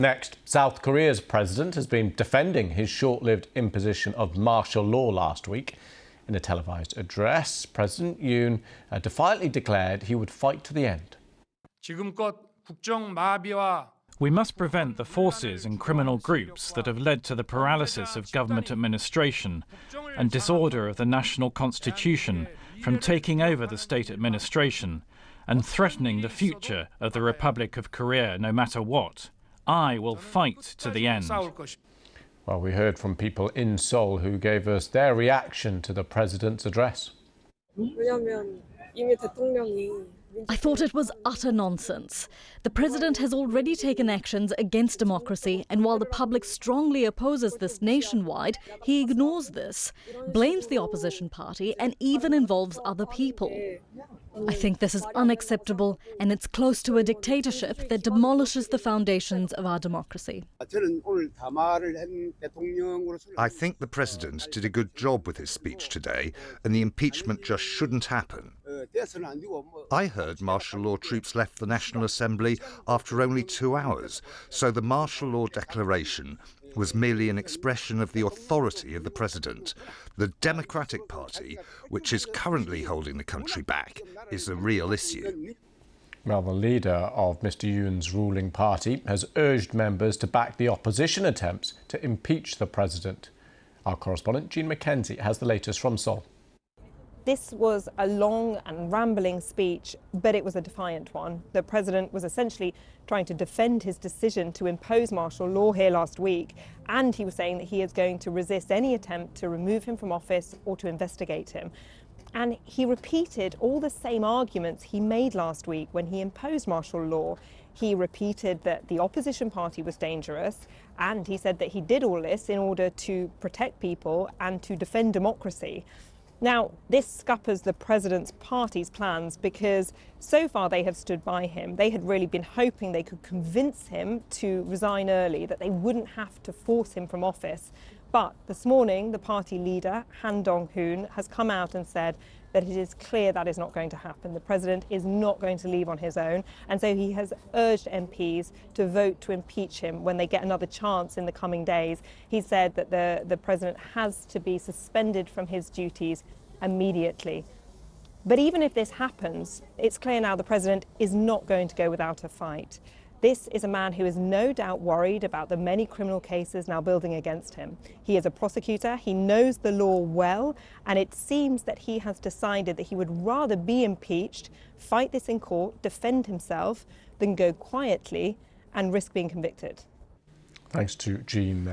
Next, South Korea's president has been defending his short-lived imposition of martial law last week. In a televised address, President Yoon defiantly declared he would fight to the end. We must prevent the forces and criminal groups that have led to the paralysis of government administration and disorder of the national constitution from taking over the state administration and threatening the future of the Republic of Korea no matter what. I will fight to the end. Well, we heard from people in Seoul who gave us their reaction to the president's address. I thought it was utter nonsense. The president has already taken actions against democracy, and while the public strongly opposes this nationwide, he ignores this, blames the opposition party, and even involves other people. I think this is unacceptable, and it's close to a dictatorship that demolishes the foundations of our democracy. I think the president did a good job with his speech today, and the impeachment just shouldn't happen. I heard martial law troops left the National Assembly after only 2 hours, so the martial law declaration was merely an expression of the authority of the president. The Democratic Party, which is currently holding the country back, is a real issue. Well, the leader of Mr. Yoon's ruling party has urged members to back the opposition attempts to impeach the president. Our correspondent, Jean Mackenzie, has the latest from Seoul. This was a long and rambling speech, but it was a defiant one. The president was essentially trying to defend his decision to impose martial law here last week, and he was saying that he is going to resist any attempt to remove him from office or to investigate him. And he repeated all the same arguments he made last week when he imposed martial law. He repeated that the opposition party was dangerous, and he said that he did all this in order to protect people and to defend democracy. Now, this scuppers the president's party's plans because so far they have stood by him. They had really been hoping they could convince him to resign early, that they wouldn't have to force him from office. But this morning, the party leader, Han Dong-hoon, has come out and said that it is clear that is not going to happen. The president is not going to leave on his own. And so he has urged MPs to vote to impeach him when they get another chance in the coming days. He said that the president has to be suspended from his duties immediately. But even if this happens, it's clear now the president is not going to go without a fight. This is a man who is no doubt worried about the many criminal cases now building against him. He is a prosecutor, he knows the law well, and it seems that he has decided that he would rather be impeached, fight this in court, defend himself, than go quietly and risk being convicted. Thanks to Jean there.